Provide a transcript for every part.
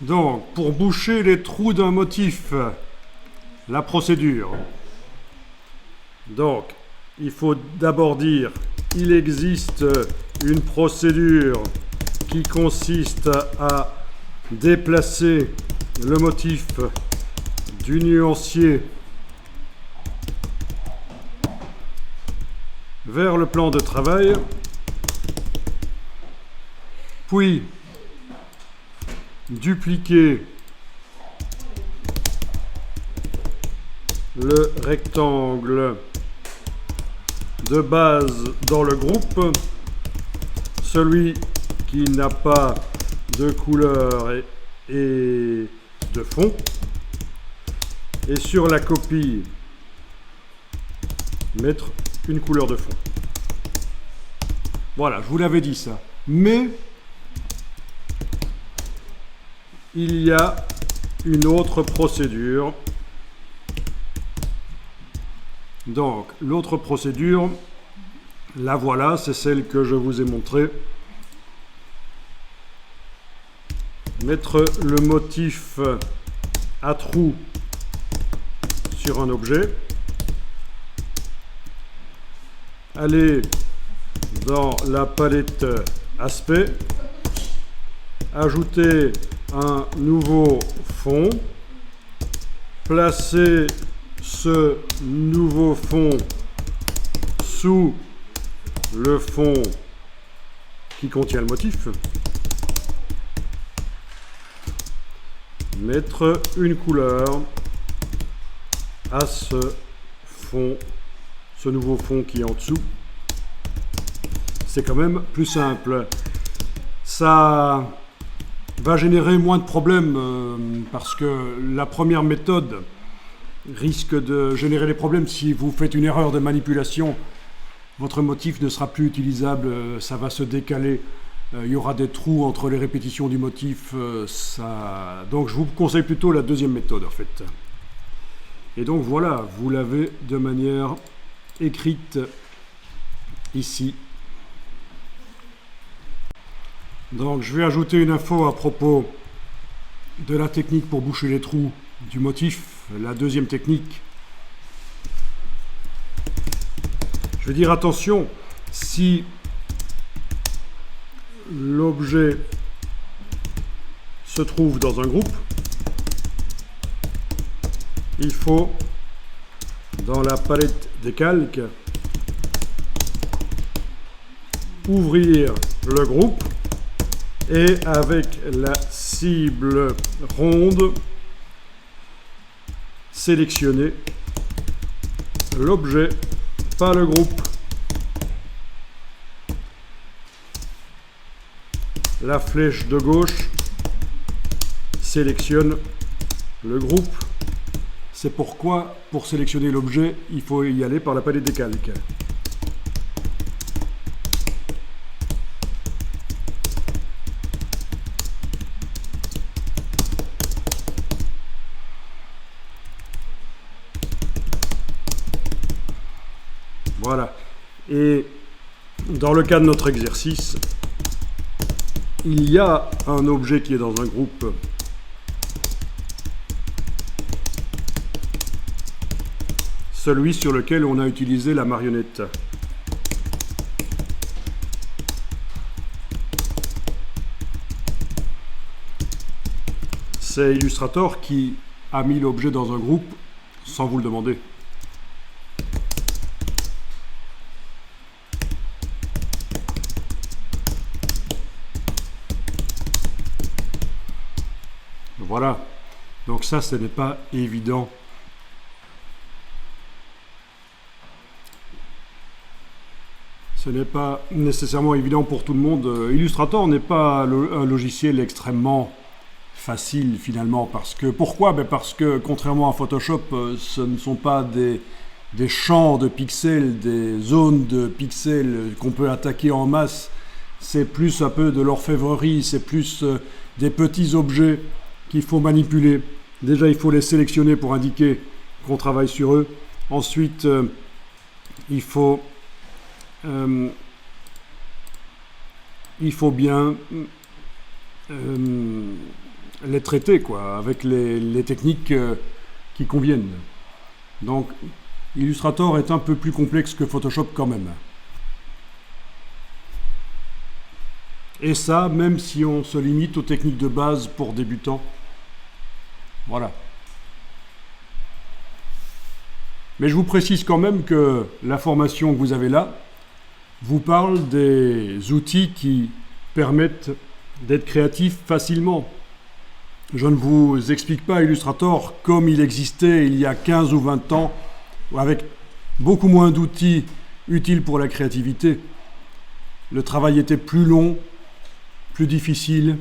Donc, pour boucher les trous d'un motif, la procédure. Donc, il faut d'abord dire il existe une procédure qui consiste à déplacer le motif du nuancier vers le plan de travail, puis dupliquer le rectangle de base dans le groupe, celui qui n'a pas de couleur et de fond, et sur la copie mettre une couleur de fond. Voilà, je vous l'avais dit ça. Mais il y a une autre procédure. Donc, l'autre procédure, la voilà, c'est celle que je vous ai montrée. Mettre le motif à trous sur un objet. Aller dans la palette aspect. Ajouter un nouveau fond. Placer ce nouveau fond sous le fond qui contient le motif. Mettre une couleur à ce fond, ce nouveau fond qui est en dessous. C'est quand même plus simple. Ça va générer moins de problèmes parce que la première méthode risque de générer des problèmes si vous faites une erreur de manipulation. Votre motif ne sera plus utilisable, ça va se décaler. Il y aura des trous entre les répétitions du motif. Donc je vous conseille plutôt la deuxième méthode en fait. Et donc voilà, vous l'avez de manière écrite ici. Donc je vais ajouter une info à propos de la technique pour boucher les trous du motif, la deuxième technique. Je vais dire attention, si l'objet se trouve dans un groupe, il faut, dans la palette des calques, ouvrir le groupe et avec la cible ronde, sélectionner l'objet, pas le groupe. La flèche de gauche sélectionne le groupe. C'est pourquoi, pour sélectionner l'objet, il faut y aller par la palette des calques. Voilà. Et dans le cas de notre exercice, il y a un objet qui est dans un groupe. Celui sur lequel on a utilisé la marionnette. C'est Illustrator qui a mis l'objet dans un groupe sans vous le demander. Voilà, donc ça, ce n'est pas évident. Ce n'est pas nécessairement évident pour tout le monde. Illustrator n'est pas un logiciel extrêmement facile finalement. Pourquoi? Parce que contrairement à Photoshop, ce ne sont pas des champs de pixels, des zones de pixels qu'on peut attaquer en masse. C'est plus un peu de l'orfèvrerie, c'est plus des petits objets qu'il faut manipuler. Déjà, il faut les sélectionner pour indiquer qu'on travaille sur eux. Ensuite, il faut bien les traiter, quoi, avec les techniques qui conviennent. Donc, Illustrator est un peu plus complexe que Photoshop quand même. Et ça, même si on se limite aux techniques de base pour débutants. Voilà. Mais je vous précise quand même que la formation que vous avez là vous parle des outils qui permettent d'être créatif facilement. Je ne vous explique pas Illustrator comme il existait il y a 15 ou 20 ans, avec beaucoup moins d'outils utiles pour la créativité. Le travail était plus long, plus difficile,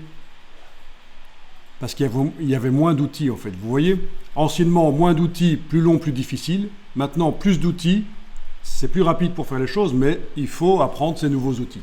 parce qu'il y avait moins d'outils en fait. Vous voyez, anciennement, moins d'outils, plus long, plus difficile. Maintenant, plus d'outils, c'est plus rapide pour faire les choses, mais il faut apprendre ces nouveaux outils.